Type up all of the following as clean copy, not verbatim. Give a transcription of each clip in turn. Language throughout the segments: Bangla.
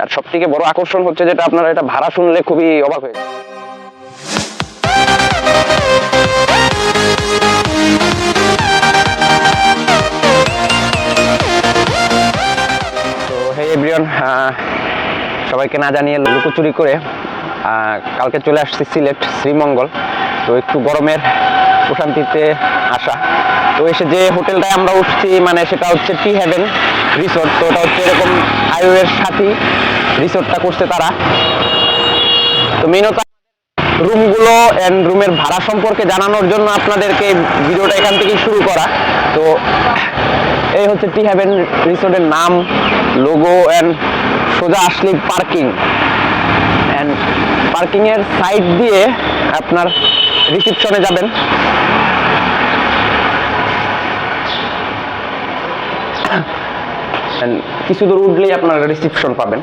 আর সবথেকে বড় আকর্ষণ হচ্ছে যেটা আপনারা এটা ভাড়া শুনলে খুবই অবাক হয়ে যাবেন। তো হে এভরিওয়ান, সবাইকে না জানিয়ে লুকোচুরি করে কালকে চলে আসছি সিলেট শ্রীমঙ্গল। তো একটু গরমের প্রশান্তিতে আসা, তো এসে যে হোটেলটায় আমরা উঠছি মানে সেটা হচ্ছে টি হেভেন রিসোর্ট। তো ওটা হচ্ছে এরকম হাইওয়ের সাথে রিসোর্টটা করছে তারা। তো মেইনত রুমগুলো অ্যান্ড রুমের ভাড়া সম্পর্কে জানানোর জন্য আপনাদেরকে ভিডিওটা এখান থেকেই শুরু করা। তো এই হচ্ছে টি হেভেন রিসোর্টের নাম, লোগো অ্যান্ড সোজা আসলে পার্কিং, অ্যান্ড পার্কিংয়ের সাইড দিয়ে আপনার রিসেপশনে যাবেন। কিছু দূর উঠলেই আপনারা রিসেপশন পাবেন।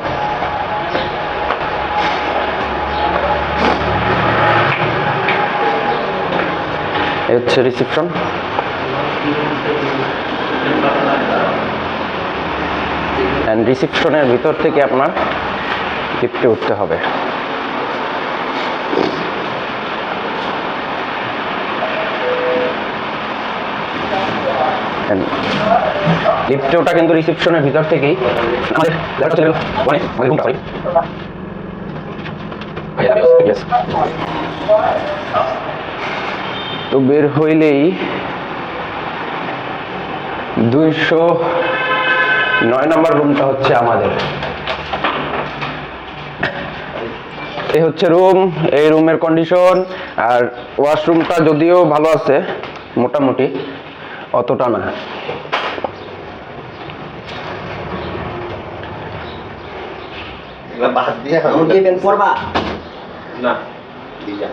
এই হচ্ছে রিসেপশন। রিসেপশনের ভিতর থেকে আপনার লিফটে উঠতে হবে। লিফটে ওটা কিন্তু রিসেপশনের ভিতর থেকেই আমাদের তো বের হইলেই 209 নম্বর রুমটা হচ্ছে আমাদের। এই হচ্ছে রুম, এই রুমের কন্ডিশন। আর ওয়াশরুমটা যদিও ভালো আছে মোটামুটি, অতটা না।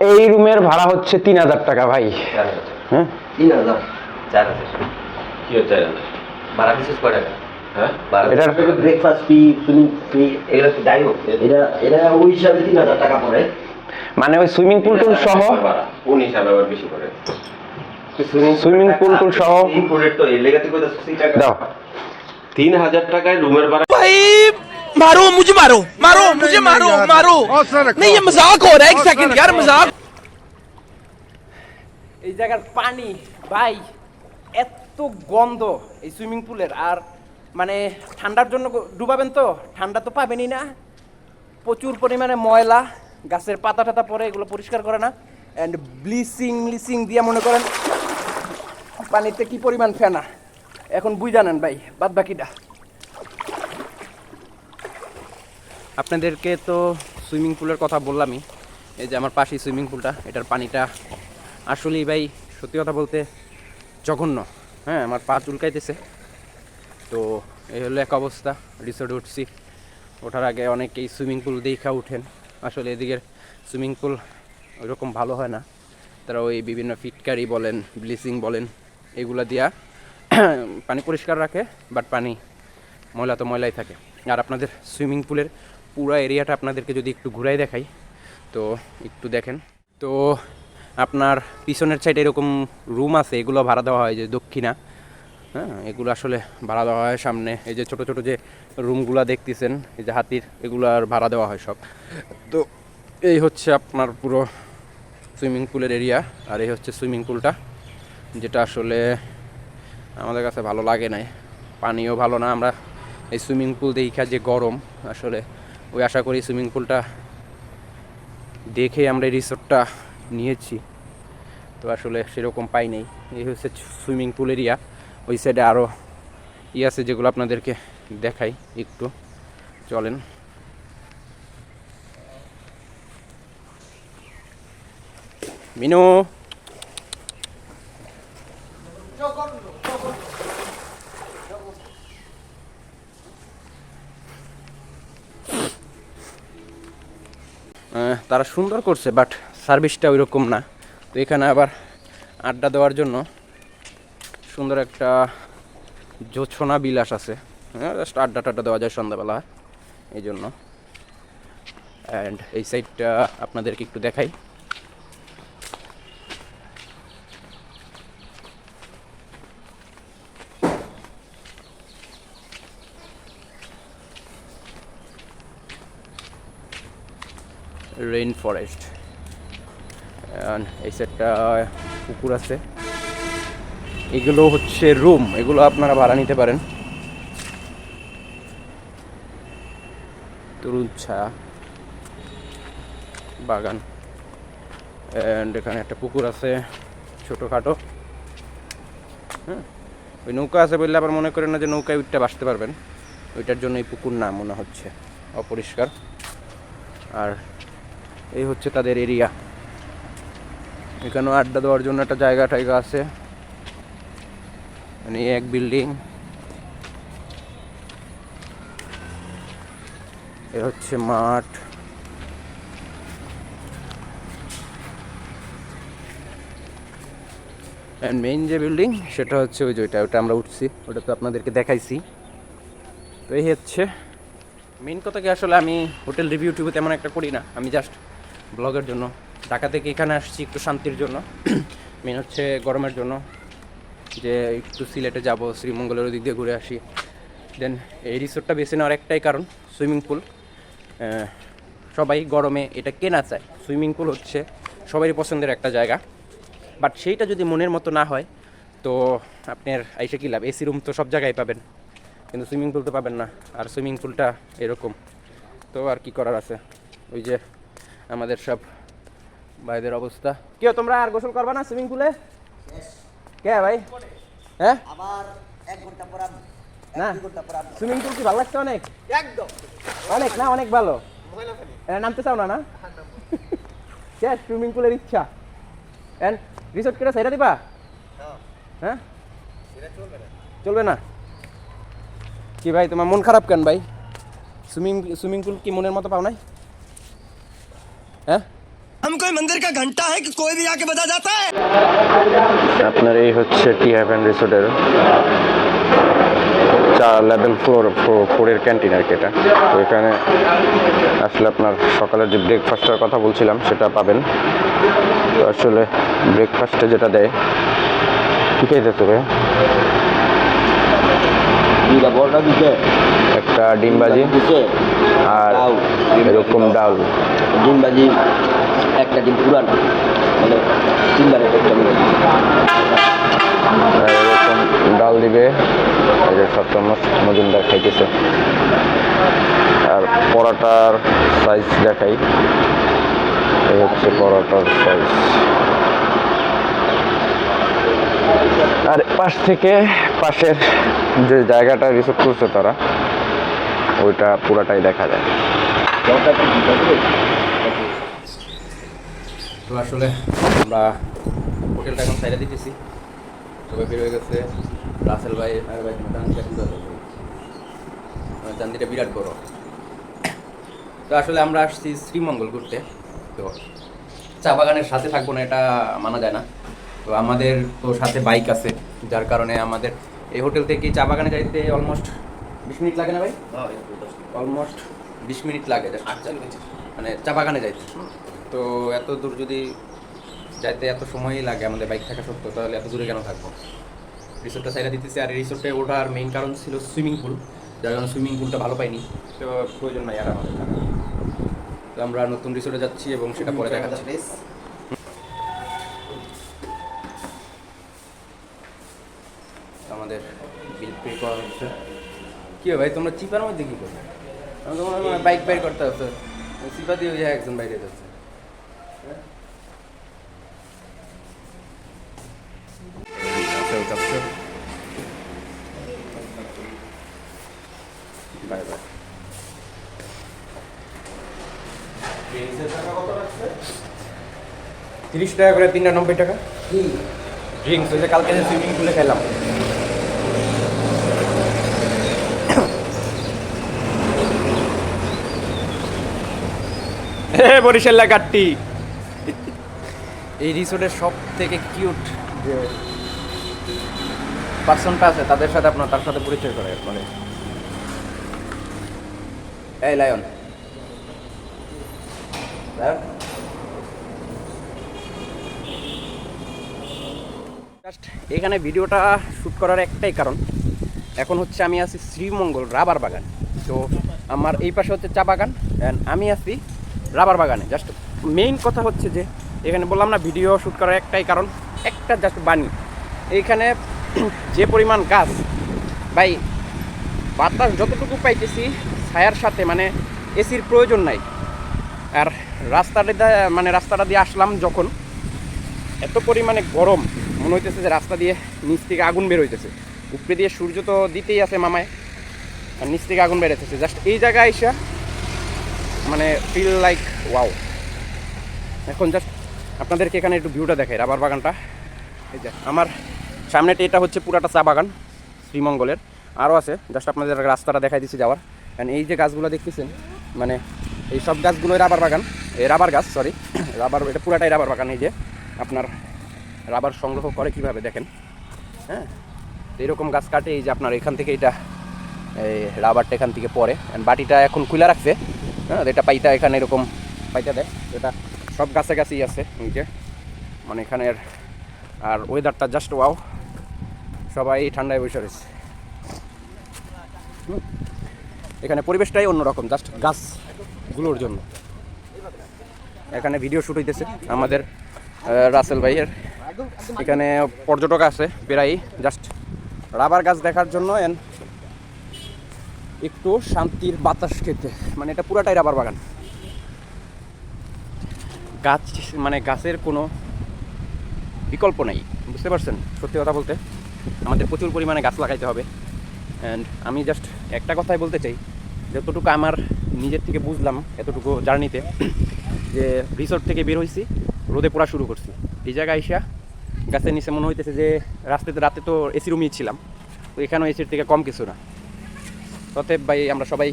এই রুমের ভাড়া হচ্ছে 3000 টাকা ভাই। হ্যাঁ 3000 4000 কি হচ্ছে ভাড়া বিশেষ করে টাকা। হ্যাঁ এটা ব্রেকফাস্ট ফি, সুইমিং ফি, এগুলো কি যাই হোক এটা ওই হিসাবে 3000 টাকা পড়ে। মানে ওই সুইমিং পুল টুল সহ কোন হিসাবে আবার বেশি পড়ে? সুইমিং পুল টুল সহ ইনক্লুডেড তো এই লেগাতে কত 80 টাকা দাও। 3000 টাকায় রুমের ভাড়া। भाई मारो मुझे, मारो मारो मुझे, मारो मारो नहीं, ये मजाक हो रहा है। एक सेकंड यार, मजाक। এই জায়গার পানি ভাই এত গন্ধ এই সুইমিং পুলের। আর মানে ঠান্ডার জন্য ডুবাবেন তো ঠান্ডা তো পাবেনই না, প্রচুর পরিমাণে ময়লা, গাছের পাতা টাতা পরে এগুলো পরিষ্কার করে না। অ্যান্ড ব্লিচিং দিয়ে মনে করেন পানিতে কি পরিমাণ ফেনা, এখন বুঝ জানেন ভাই বাদ বাকিটা। আপনাদেরকে তো সুইমিং পুলের কথা বললামই। এই যে আমার পাশেই সুইমিং পুলটা, এটার পানিটা আসলেই ভাই সত্যি কথা বলতে জঘন্য। হ্যাঁ, আমার পা চুলকাইতেছে। তো এই হলো এক অবস্থা। রিসোর্টে উঠছি, ওঠার আগে অনেকেই সুইমিং পুল দেখা উঠেন। আসলে এদিকের সুইমিং পুল ওইরকম ভালো হয় না। তারা ওই বিভিন্ন ফিটকারি বলেন, ব্লিচিং বলেন, এগুলা দিয়া পানি পরিষ্কার রাখে, বাট পানি ময়লা তো ময়লাই থাকে। আর আপনাদের সুইমিং পুলের পুরো এরিয়াটা আপনাদেরকে যদি একটু ঘুরাই দেখাই, তো একটু দেখেন। তো আপনার পিছনের সাইডে এরকম রুম আছে, এগুলো ভাড়া দেওয়া হয়, যে দক্ষিণা। হ্যাঁ, এগুলো আসলে ভাড়া দেওয়া হয়। সামনে এই যে ছোট ছোট যে রুমগুলো দেখতেছেন, এই যে হাতির, এগুলো আর ভাড়া দেওয়া হয় সব। তো এই হচ্ছে আপনার পুরো সুইমিং পুলের এরিয়া। আর এই হচ্ছে সুইমিং পুলটা, যেটা আসলে আমাদের কাছে ভালো লাগে নাই। পানিও ভালো না। আমরা এই সুইমিং পুল দেখা যে গরম, আসলে ওই আশা করি সুইমিং পুলটা দেখে আমরা এই রিসোর্টটা নিয়েছি। তো আসলে সেরকম পাই নেই। এই হচ্ছে সুইমিং পুল এরিয়া। ওই সাইডে আরও আছে যেগুলো আপনাদেরকে দেখাই, একটু চলেন। মিনু, তারা সুন্দর করছে, বাট সার্ভিসটা ওই রকম না। তো এখানে আবার আড্ডা দেওয়ার জন্য সুন্দর একটা জোছনা বিলাস আছে। হ্যাঁ, জাস্ট আড্ডা টাড্ডা দেওয়া যায় সন্ধ্যাবেলা, এই জন্য। অ্যান্ড এই সাইডটা আপনাদেরকে একটু দেখাই। Rain forest. এই সাইডটা পুকুর আছে। এগুলো হচ্ছে রুম, এগুলো আপনারা ভাড়া নিতে পারেন। তরুণ ছায়া বাগান, অ্যান্ড এখানে একটা পুকুর আছে ছোটোখাটো। হ্যাঁ, ওই নৌকা আছে বললে আবার মনে করেন না যে নৌকায় উঠতে বাসতে পারবেন, ওইটার জন্য এই পুকুর না মনে হচ্ছে, অপরিষ্কার। আর এই হচ্ছে তাদের এরিয়া। এখানেও আড্ডা দেওয়ার জন্য একটা জায়গা টাইগা আছে। মানে এক বিল্ডিং, এ হচ্ছে মাঠ। অ্যান্ড মেইন যে বিল্ডিং সেটা হচ্ছে ওই যে ওটা আমরা উঠছি, ওটা তো আপনাদেরকে দেখাইছি। তো এই হচ্ছে মেইন কথা। কি আসলে আমি হোটেল রিভিউ টিভিউ তেমন একটা করি না, আমি জাস্ট ব্লগের জন্য ঢাকা থেকে এখানে আসছি একটু শান্তির জন্য। মেইন হচ্ছে গরমের জন্য, যে একটু সিলেটে যাব, শ্রীমঙ্গলের ওদিক দিয়ে ঘুরে আসি। দেন এই রিসোর্টটা বেছে নেওয়ার একটাই কারণ, সুইমিং পুল। সবাই গরমে এটা কেনা চায়। সুইমিং পুল হচ্ছে সবারই পছন্দের একটা জায়গা, বাট সেইটা যদি মনের মতো না হয় তো আপনার আইসে কী লাভ? এসি রুম তো সব জায়গায় পাবেন, কিন্তু সুইমিং পুল তো পাবেন না। আর সুইমিং পুলটা এরকম, তো আর কি করার আছে। ওই যে আমাদের সব ভাইদের অবস্থা। কেউ তোমরা আর গোসল করবা না সুইমিং পুলে? কে ভাই? হ্যাঁ, আবার 1 ঘন্টা পর না সুইমিং পুল কি ভালো লাগছে? অনেক, একদম অনেক না, অনেক ভালো। নামতে চাও না? না শেষ সুইমিং পুলের ইচ্ছা। এন্ড রিসোর্ট কেটে সাইডা দিবা? হ্যাঁ, চলবে না কি ভাই? তোমার মন খারাপ কেন ভাই? সুইমিং পুল কি মনের মতো পাও নাই? হ্যাঁ, हम कोई मंदिर का घंटा है कि कोई भी आके बजा जाता है। আপনার এই হচ্ছে টি হেভেন রিসোর্টের লেভেল 4-এর ক্যান্টিন আর কি এটা। তো এখানে আসলে আপনার সকালের যে ব্রেকফাস্টের কথা বলছিলাম সেটা পাবেন। তো আসলে ব্রেকফাস্টে যেটা দেয়, কী খেতে হবে? একটা ডিম ভাজি আর এরকম ডাল। ডিম ভাজি, একটা ডিম পুরান, মানে 3বারে একটা আর এরকম ডাল দিবে। এই যে সপ্তম মজুমদার খাইতেছে। আর পরোটার সাইজ দেখাই, এই হচ্ছে পরোটার সাইজ। আর পাশ থেকে পাশের যে জায়গাটা রিসোর্ট করছে তারা, ওইটা পুরাটাই দেখা যায়। তো আসলে আমরা হোটেলটা এখন সাইডে দিতেছি, সবাই বের হয়ে গেছে। রাসেল ভাই চান্দিটা বিরাট বড়। তো আসলে আমরা আসছি শ্রীমঙ্গল ঘুরতে, তো চা বাগানের সাথে থাকবো না এটা মানা যায় না। তো আমাদের তো সাথে বাইক আছে, যার কারণে আমাদের এই হোটেল থেকে চা বাগানে যাইতে অলমোস্ট 20 মিনিট লাগে না ভাই? অলমোস্ট 20 মিনিট লাগে মানে চা বাগানে যাইতে। তো এত দূর যদি যাইতে এত সময়ই লাগে আমাদের বাইক থাকা সত্ত্বেও, তাহলে এত দূরে কেন থাকবো? রিসোর্টটা সাইডে দিতেছি। আর রিসোর্টে ওঠার মেইন কারণ ছিল সুইমিং পুল, যার কারণে সুইমিং পুলটা ভালো পাইনি, তো প্রয়োজন নাই আর আমাদের থাকা। তো আমরা নতুন রিসোর্টে যাচ্ছি এবং সেটা পরে দেখা যাচ্ছে। আমাদের বিল পে করা হচ্ছে। কী ভাই তোমরা চিপার মধ্যে কী করবে? আমি তোমার বাইক বের করতে হচ্ছে, চিপা দিয়ে ওই একজন বাইরে যাচ্ছে। Bye bye. 30 টাকা করে 390 টাকা। ড্রিঙ্কস ওই যে কালকে সুইমিং পুলে খেলাম। বরিশাল্লা কাট্টি। এই রিসোর্টের সব থেকে কিউট যে পার্সনটা আছে তাদের সাথে তার সাথে পরিচয় করে মানে। এই লায়ন, জাস্ট এখানে ভিডিওটা শ্যুট করার একটাই কারণ, এখন হচ্ছে আমি আছি শ্রীমঙ্গল রাবার বাগান। তো আমার এই পাশে হচ্ছে চা বাগান, অ্যান্ড আমি আছি রাবার বাগানে। জাস্ট মেইন কথা হচ্ছে যে এখানে বললাম না ভিডিও শ্যুট করার একটাই কারণ, একটা জাস্ট বানি এইখানে যে পরিমাণ গাছ ভাই, বাতাস যতটুকু পাইতেছি ছায়ার সাথে, মানে এসির প্রয়োজন নাই। আর রাস্তাটা দিয়ে আসলাম যখন, এত পরিমাণে গরম মনে হইতেছে যে রাস্তা দিয়ে নিচ থেকে আগুন বের হইতেছে। উপরে দিয়ে সূর্য তো দিতেই আছে মামায়, আর নিচ থেকে আগুন বেরোতেছে। জাস্ট এই জায়গায় এসে মানে ফিল লাইক ওয়াও। এখন জাস্ট আপনাদেরকে এখানে একটু ভিউটা দেখাই, রাবার বাগানটা। এই যে আমার সামনেটা, এটা হচ্ছে পুরাটা চা বাগান শ্রীমঙ্গলের। আরও আছে, জাস্ট আপনাদের রাস্তাটা দেখাই দিচ্ছি যাওয়ার। কারণ এই যে গাছগুলো দেখতেছেন, মানে এই সব গাছগুলোই রাবার বাগান, এই রাবার গাছ, সরি রাবার, এটা পুরাটাই রাবার বাগান। এই যে আপনার রাবার সংগ্রহ করে কিভাবে দেখেন, হ্যাঁ এইরকম গাছ কাটে। এই যে আপনার এখান থেকে এটা এই রাবারটা এখান থেকে পড়ে, বাটিটা এখন খুলে রাখছে, হ্যাঁ এটা পাইটা এখানে এরকম পাইটা দেয়। এটা সব গাছে গাছেই আছে নিচে, মানে এখানের। আর ওয়েদারটা জাস্ট ওয়াও, সবাই ঠান্ডায় বসে রয়েছে। এখানে পরিবেশটাই অন্যরকম, জাস্ট গাছগুলোর জন্য। এখানে ভিডিও শ্যুট হইতেছে আমাদের রাসেল ভাইয়ের। এখানে পর্যটক আছে প্রায়, জাস্ট রাবার গাছ দেখার জন্য এন্ড একটু শান্তির বাতাস খেতে। মানে এটা পুরাটাই রাবার বাগান। গাছ মানে গাছের কোনো বিকল্প নেই, বুঝতে পারছেন? সত্যি কথা বলতে আমাদের প্রচুর পরিমাণে গাছ লাগাইতে হবে। অ্যান্ড আমি জাস্ট একটা কথাই বলতে চাই, যতটুকু আমার নিজের থেকে বুঝলাম এতটুকু জার্নিতে, যে রিসোর্ট থেকে বের হয়েছি, রোদে পড়া শুরু করছি। এই জায়গায় এসে গাছের নিচে মনে হইতেছে যে রাতে তো এসি রুমই ছিলাম, তো এখানেও এসির থেকে কম কিছু না। অতএব ভাই আমরা সবাই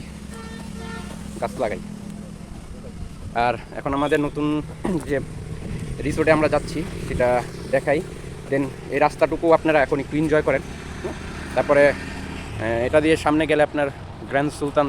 গাছ লাগাই। আর এখন আমাদের নতুন যে রিসোর্টে আমরা যাচ্ছি সেটা দেখাই, দেন এই রাস্তাটুকু আপনারা এখন একটু এনজয় করেন। তারপরে এটা দিয়ে সামনে গেলে আপনার গ্র্যান্ড সুলতান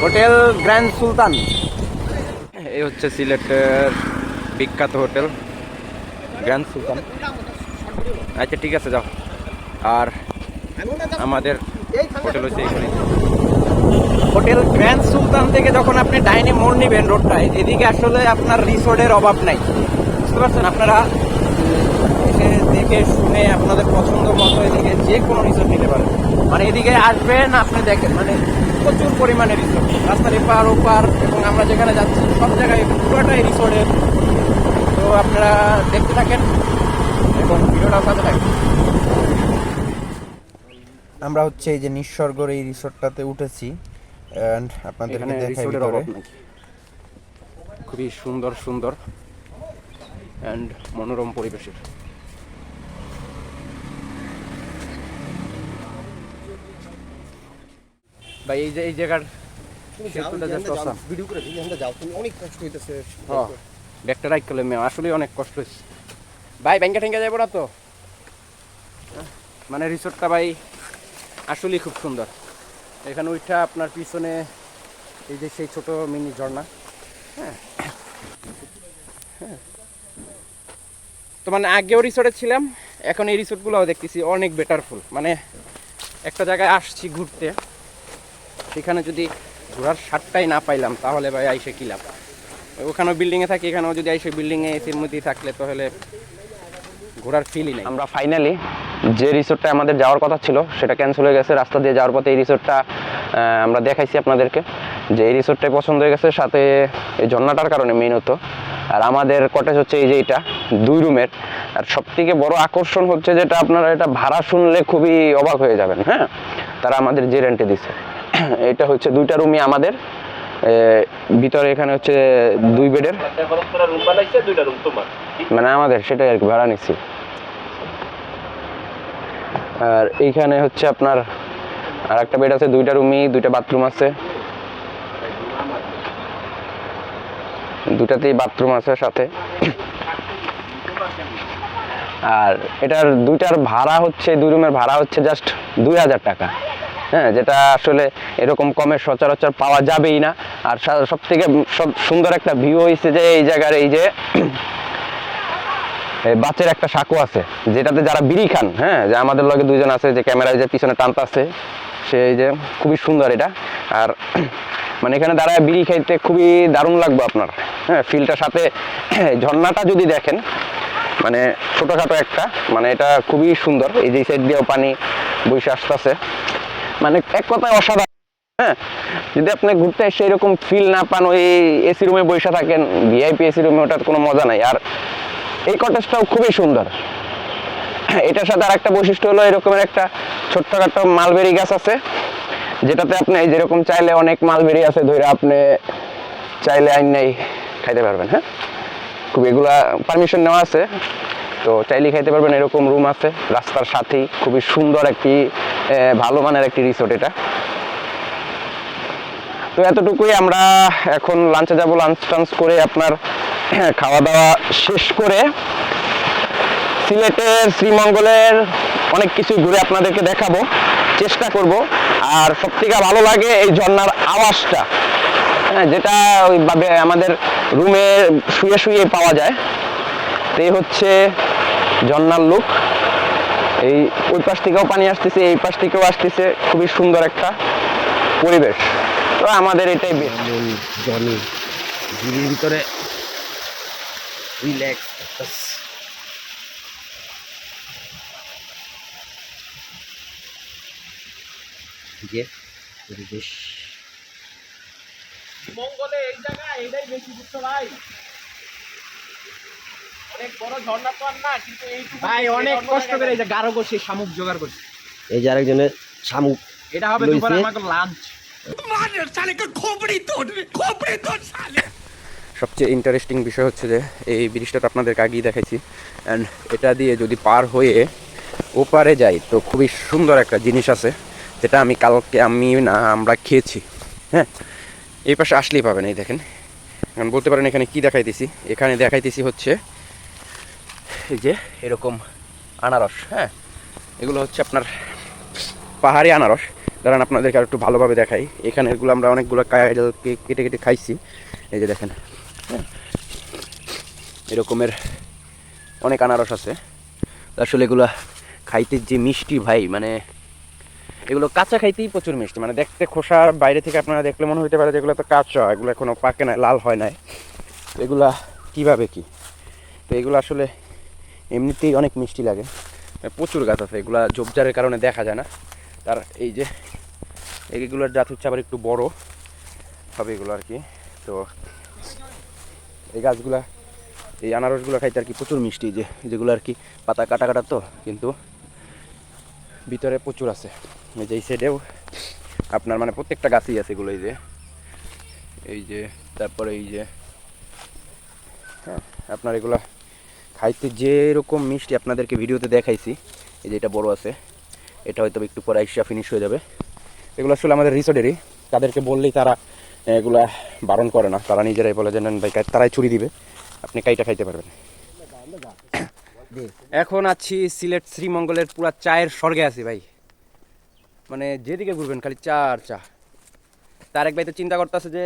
হোটেল গ্র্যান্ড সুলতান। এই হচ্ছে সিলেটের বিখ্যাত হোটেল গ্র্যান্ড সুলতান। আচ্ছা ঠিক আছে যাও। আর আমাদের হোটেল হচ্ছে এখানে, হোটেল গ্র্যান্ড সুলতান থেকে যখন আপনি ডাইনে মোড় নেবেন রোডটায়, এদিকে আসলে আপনার রিসোর্টের অভাব নাই, বুঝতে পারছেন? আপনারা এসে দেখে শুনে আপনাদের পছন্দ মতো এদিকে যে কোনো রিসোর্ট নিতে পারেন। মানে এদিকে আসবেন আপনি দেখেন, মানে প্রচুর পরিমাণে রিসোর্ট, রাস্তার এপার ওপার, এবং আমরা যেখানে যাচ্ছি সব জায়গায় পুরোটাই রিসোর্টের। তো আপনারা দেখতে থাকেন এবং ভিডিওটাও সাথে থাকেন। আমরা হচ্ছে এই যে নিঃস্বর্গর এই রিসোর্টটাতে উঠেছি, এন্ড আপনাদেরকে দেখাই ভিতরে। খুবই সুন্দর সুন্দর এন্ড মনোরম পরিবেশের। ভাই এই যে এই জায়গার সেতুটা just awesome। ভিডিও করে দিই আমরা যাও তুমি অনেক কষ্ট হইতেছে হ্যাঁ ব্যাগটা রাখ করলে মেয়ে আসলে অনেক কষ্ট হয়েছে ভাই ব্যাংকে ঠেঙ্গে যাবো না তো মানে রিসোর্টটা ভাই আসলেই খুব সুন্দর এখানে ওইটা আপনার পিছনে এই যে সেই ছোট মিনি ঝর্ণা হ্যাঁ হ্যাঁ তো মানে আগেও রিসোর্টে ছিলাম এখন এই রিসোর্টগুলোও দেখতেছি অনেক বেটারফুল মানে একটা জায়গায় আসছি ঘুরতে সেখানে যদি ঘোরার স্বাদটাই না পাইলাম তাহলে ভাই আইসে কি লাভ ওখানেও বিল্ডিংয়ে থাকি এখানেও যদি আইসে বিল্ডিংয়ে এসির মধ্যেই থাকলে তাহলে ঘোরার ফিলই নেই আমরা ফাইনালি যে রিসোর্টটা আমাদের যাওয়ার কথা ছিল সেটা ক্যান্সেল হয়ে গেছে রাস্তা দিয়ে যাওয়ার পথে এই রিসোর্টটা আমরা দেখাইছি আপনাদেরকে যে এই রিসোর্টটাই পছন্দ হয়ে গেছে সাথে এই ঝর্ণাটার কারণে মেইনত আর আমাদের কটেজ হচ্ছে এই যে এটা 2 রুমের আর সবথেকে বড় আকর্ষণ হচ্ছে যেটা আপনারা এটা ভাড়া শুনলে খুবই অবাক হয়ে যাবেন হ্যাঁ তারা আমাদের যে রেন্টে দিছে এটা হচ্ছে 2টা রুমই আমাদের ভিতরে এখানে হচ্ছে 2 বেডের রুম বানাইছে 2টা রুম তোমার মানে আমাদের সেটাই আর কি ভাড়া নিচ্ছি আর এইখানে হচ্ছে আপনার আর একটা বেড আছে 2টা রুমই 2টা বাথরুম আছে 2টাতেই বাথরুম আছে সাথে আর এটার 2টার ভাড়া হচ্ছে 2 রুমের ভাড়া হচ্ছে জাস্ট 2000 টাকা হ্যাঁ যেটা আসলে এরকম কমে সচরাচর পাওয়া যাবেই না আর সব থেকে সুন্দর একটা ভিউ হয়েছে যে এই জায়গার এই যে বাচ্চার একটা সাঁকো আছে যেটাতে যারা বিড়ি খান হ্যাঁ যে আমাদের লগে 2জন আছে যে ক্যামেরায় যে পিছনে টানতে আছে সেই যে খুবই সুন্দর এটা আর মানে এখানে দাঁড়ায় বিড়ি খাইতে খুবই দারুণ লাগবে আপনার হ্যাঁ ফিলটার সাথে ঝর্ণাটা যদি দেখেন মানে ছোটোখাটো একটা মানে এটা খুবই সুন্দর এই যে সাইড দিয়েও পানি বসে আসতেছে মানে এক কথায় অসাধারণ হ্যাঁ যদি আপনি ঘুরতে এসে এরকম ফিল না পান ওই এসি রুমে বসে থাকেন ভিআইপি এসি রুমে ওটার কোনো মজা নাই আর এই কটেজটাও খুবই সুন্দর এটার সাথে আর একটা বৈশিষ্ট্য হলো এরকমের একটা ছোট্টখাটো মালবেরি গাছ আছে যেটাতে আপনি যেরকম চাইলে অনেক মালবেরি আছে ধরে আপনি চাইলে আইন নাই খাইতে পারবেন হ্যাঁ খুব এগুলা পারমিশন নেওয়া আছে তো চাইলেই খাইতে পারবেন এরকম রুম আছে রাস্তার সাথেই খুবই সুন্দর একটি ভালো মানের একটি রিসোর্ট এটা তো এতটুকুই আমরা এখন লাঞ্চে যাব লাঞ্চ টাঞ্চ করে আপনার খাওয়া দাওয়া শেষ করে সিলেটের শ্রীমঙ্গলের অনেক কিছু ঘুরে আপনাদেরকে দেখাবো চেষ্টা করব আর সবথেকে ভালো লাগে এই ঝর্ণার আওয়াজটা হ্যাঁ যেটা ওইভাবে আমাদের রুমে শুয়ে শুয়ে পাওয়া যায় তো এই হচ্ছে ঝর্ণার লুক এই ওই পাশ থেকেও পানি আসতেছে এই পাশ থেকেও আসতেছে খুবই সুন্দর একটা পরিবেশ তো আমাদের এটাই বেস্ট জনি ঝুড়ির ভিতরে রিল্যাক্স যে পরিবেশ মঙ্গলে এই জায়গা এটাই বেশি বুঝছো ভাই অনেক বড় ঝর্ণা তো আর না কিন্তু এইটুকু ভাই অনেক কষ্ট করে এই যে গাঢ় করছি শামুক জোগাড় করছি এই যে আরেকজনের শামুক এটা হবে দুপুরে আমাদের লাঞ্চ সবচেয়ে ইন্টারেস্টিং বিষয় হচ্ছে যে এই ব্রিজটা তো আপনাদেরকে আগেই দেখাইছি অ্যান্ড এটা দিয়ে যদি পার হয়ে ওপারে যাই তো খুবই সুন্দর একটা জিনিস আছে যেটা আমরা খেয়েছি হ্যাঁ এই পাশে আসলেই পাবেন এই দেখেন এখন বলতে পারেন এখানে কি দেখাইতেছি এখানে দেখাইতেছি হচ্ছে এই যে এরকম আনারস হ্যাঁ এগুলো হচ্ছে আপনার পাহাড়ি আনারস দাঁড়ান আপনাদেরকে আর একটু ভালোভাবে দেখাই এখানে এগুলো আমরা অনেকগুলো কেটে কেটে খাইছি এই যে দেখেন হ্যাঁ এরকমের অনেক আনারস আছে আসলে এগুলো খাইতে যে মিষ্টি ভাই মানে এগুলো কাঁচা খাইতেই প্রচুর মিষ্টি মানে দেখতে খোসার বাইরে থেকে আপনারা দেখলে মনে হতে পারে যেগুলো তো কাঁচা এগুলো এখনো পাকে না লাল হয় নাই এগুলা কিভাবে কি তো এগুলো আসলে এমনিতেই অনেক মিষ্টি লাগে প্রচুর গাছ আছে এগুলা ঝোপঝাড়ের কারণে দেখা যায় না তার এই যে এইগুলোর জাত হচ্ছে আবার একটু বড় হবে এগুলো আর কি তো এই গাছগুলা এই আনারসগুলো খাইতে আর কি প্রচুর মিষ্টি যেগুলো আর কি পাতা কাটা কাটা তো কিন্তু ভিতরে প্রচুর আছে এই যে এই সাইডেও আপনার মানে প্রত্যেকটা গাছই আছে এগুলো এই যে তারপরে এই যে হ্যাঁ আপনার এগুলা খাইতে যেরকম মিষ্টি আপনাদেরকে ভিডিওতে দেখাইছি এই যে এটা বড় আছে এটা হয়তো একটু পরে আইসা ফিনিশ হয়ে যাবে এগুলো আসলে আমাদের রিসোর্টেরই তাদেরকে বললেই তারা এগুলা বারণ করে না, তারা নিজেরাই বলে যে নেন ভাই, তারাই ছুরি দিবে, আপনি কাইটা খাইতে পারবেন। এখন আছি সিলেট শ্রীমঙ্গলের পুরা চায়ের স্বর্গে আছি ভাই, মানে যেদিকে ঘুরবেন খালি চা আর চা। তার এক ভাই তো চিন্তা করতেছে যে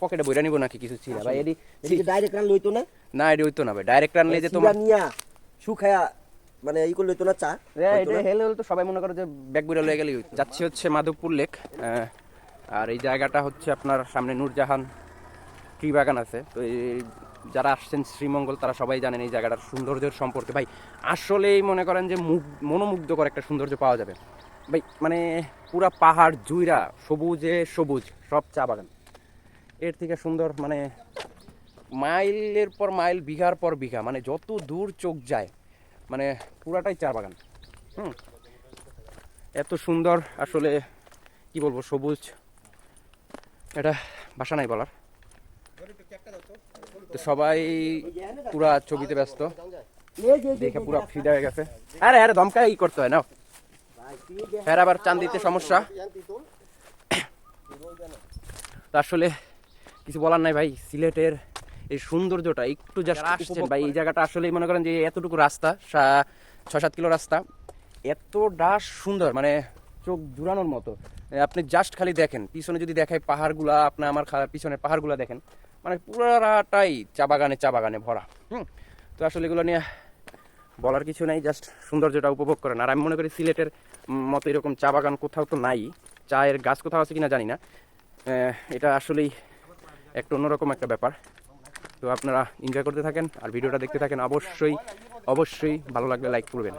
পকেটে বইরা নিব নাকি কিছু ছিল ভাই, এডি ডাইরেক্ট রান লইতো না, না এডি হইতো না ভাই, ডাইরেক্ট রানলে যে তোমার নিয়া শুকায়া মানে এই করে লইতো না চা। এটা হেলে হলে তো সবাই মনে করে যে ব্যাগ বইরা লয়ে গেলেই হইতো। যাচ্ছি হচ্ছে মাধবপুর লেক, আর এই জায়গাটা হচ্ছে আপনার সামনে নূরজাহান ট্রি বাগান আছে। তো এই যারা আসছেন শ্রীমঙ্গল তারা সবাই জানেন এই জায়গাটার সৌন্দর্যের সম্পর্কে ভাই। আসলেই মনে করেন যে মনোমুগ্ধকর একটা সৌন্দর্য পাওয়া যাবে ভাই, মানে পুরা পাহাড় জুইরা সবুজে সবুজ, সব চা বাগান। এর থেকে সুন্দর মানে মাইলের পর মাইল, বিঘার পর বিঘা, মানে যত দূর চোখ যায় মানে পুরাটাই চা বাগান। এত সুন্দর আসলে কি বলবো, সবুজ, এটা ভাষা নাই বলার। তো সবাই পুরা ছবিতে ব্যস্ত, দেখে পুরা ফিদা হয়ে গেছে। আরে আরে দমকা ই করতে হয় না, হ্যাঁ আবার চান দিতে সমস্যা। তো আসলে কিছু বলার নাই ভাই, সিলেটের এই সৌন্দর্যটা একটু জাস্ট আসছেন ভাই, এই জায়গাটা আসলে মনে করেন যে এতটুকু রাস্তা, 6-7 কিলো রাস্তা, এতটা সুন্দর মানে চোখ জুড়ানোর মতো। আপনি জাস্ট খালি দেখেন পিছনে, যদি দেখায় পাহাড়গুলা, আপনার আমার পিছনের পাহাড়গুলা দেখেন, মানে পুরাটাই চা বাগানে ভরা। তো আসলে এগুলো নিয়ে বলার কিছু নাই, জাস্ট সৌন্দর্যটা উপভোগ করেন। আর আমি মনে করি সিলেটের মতো এরকম চা বাগান কোথাও তো নাই, চায়ের গাছ কোথাও আছে কিনা জানি না। এটা আসলেই একটা অন্যরকম একটা ব্যাপার। তো আপনারা এনজয় করতে থাকেন আর ভিডিওটা দেখতে থাকেন, অবশ্যই ভালো লাগলে লাইক করবেন।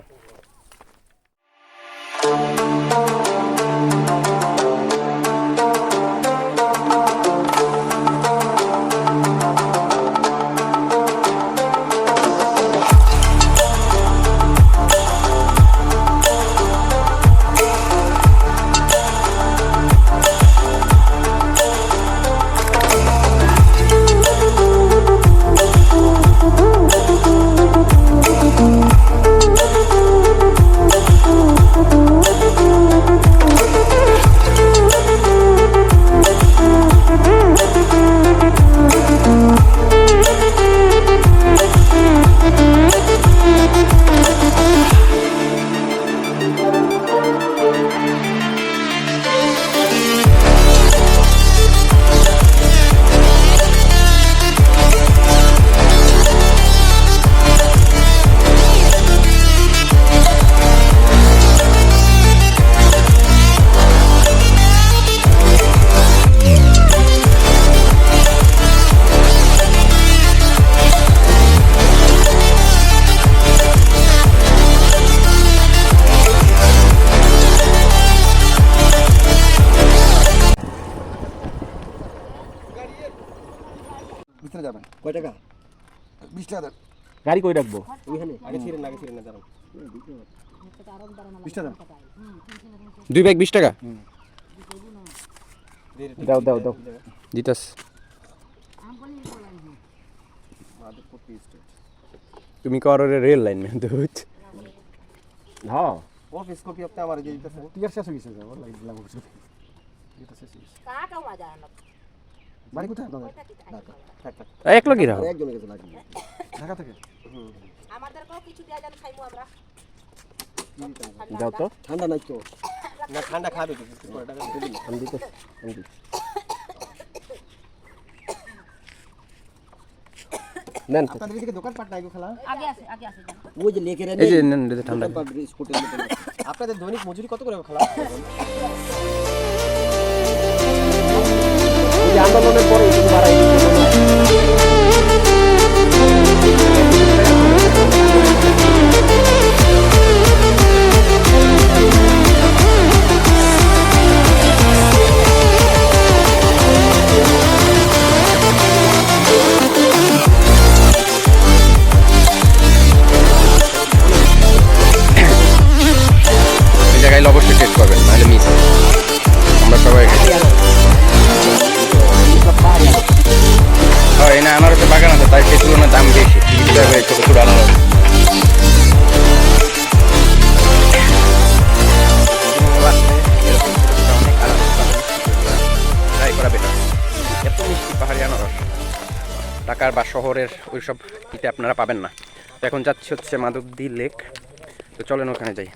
ভিতরে যাবেন কয় টাকা? 20 টাকা দেন। গাড়ি কই রাখবো? ওইখানে আগে ছিলেন না দাঁড়ান 20 টাকা দেন। 2 ব্যাগ 20 টাকা দাও দিতাস। তুমি কর রেল লাইন में দুধ হ্যাঁ অফিস কপি আপনি আবার দিয়ে দিতেছেন। টিকার শেষ হয়ে গেছে আমার লাগবে এটা শেষ হয়ে গেছে। কাকা মজা না বাড়ি কোথায় আপনাদের? থাক এক লগি রাখো একজনের কাছে লাগবে ঢাকা থেকে। আমাদেরকেও কিছু দেয়া জান খাইমু আমরা। দাও তো। ঠান্ডা নাই তো? না ঠান্ডা খাবে তো 20 টাকা দিয়ে দিন। আমি দিতে নেন। আপনাদের দিকে দোকান পাট নাই গো খালা? আগে আসে জান। ওই যে লেকের এই যে নেন ঠান্ডা। স্কুটের মধ্যে আপনাদের দৈনিক মজুরি কত করে খালা? এই আন্দোলনের পরে একটু বাড়াই এই জায়গায় অবশ্যই টেস্ট করবেন, নাহলে মিস। আমরা সবাই পাহাড়ি ঢাকার বা শহরের ওইসব ইতে আপনারা পাবেন না। তো এখন যাচ্ছি হচ্ছে মাধবদী লেক। তো চলেন ওখানে যাই।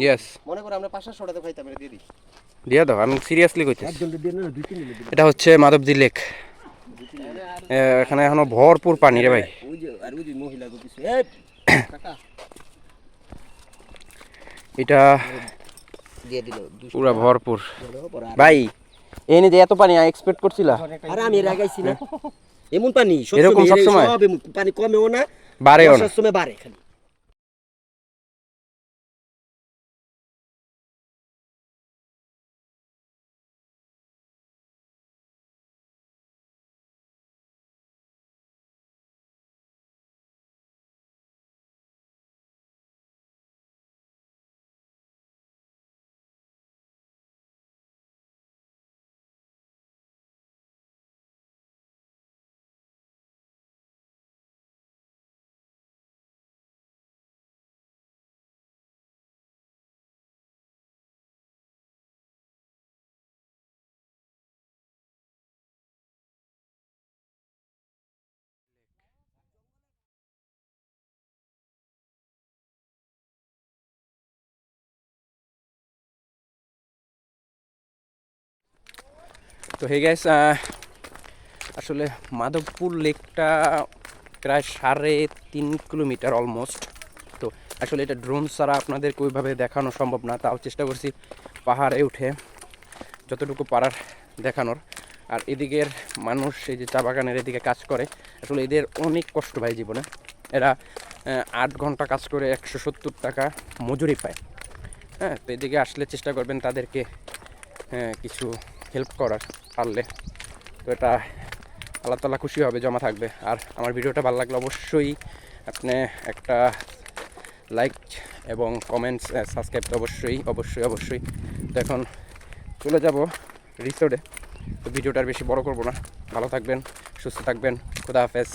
ইয়েস, মনে করো আমরা 500 টাকা খাইতাম, এটা দিয়ে দিই। দিয়ে দাও, আমি সিরিয়াসলি কইতেছি। একজন দিয়ে না 2-3 দিন দিই। এটা হচ্ছে মাধবদী লেক। এখানে এখনো ভরপুর পানি রে ভাই। ওই যে মহিলা কইছে, এই কাকা এটা দিয়ে দিল। পুরা ভরপুর ভাই। এনে যে এত পানি এক্সপেক্ট করছিলা? আরে আমি এর আগে আইছি না এমন পানি এরকম সবসময়? সব এমন পানি কমেও না বাড়েও না। বর্ষার সময় বাড়ে খালি। তো হে গাইস, আসলে মাধবপুর লেকটা প্রায় 3.5 কিলোমিটার অলমোস্ট। তো আসলে এটা ড্রোন ছাড়া আপনাদেরকে ওইভাবে দেখানো সম্ভব না, তাও চেষ্টা করছি পাহাড়ে উঠে যতটুকু পারার দেখানোর। আর এদিকের মানুষ, এই যে চা বাগানের এদিকে কাজ করে, আসলে এদের অনেক কষ্ট ভাই জীবনে। এরা 8 ঘন্টা কাজ করে 170 টাকা মজুরি পায়। হ্যাঁ, তো এদিকে আসলে চেষ্টা করবেন তাদেরকে কিছু হেল্প করার পারলে। তো এটা আল্লাহ তাআলা খুশি হবে, জমা থাকবে। আর আমার ভিডিওটা ভালো লাগলে অবশ্যই আপনি একটা লাইক এবং কমেন্টস, সাবস্ক্রাইব তো অবশ্যই অবশ্যই অবশ্যই। তো এখন চলে যাব রিসোর্টে। তো ভিডিওটা আর বেশি বড় করব না। ভালো থাকবেন, সুস্থ থাকবেন। খোদা হাফেজ।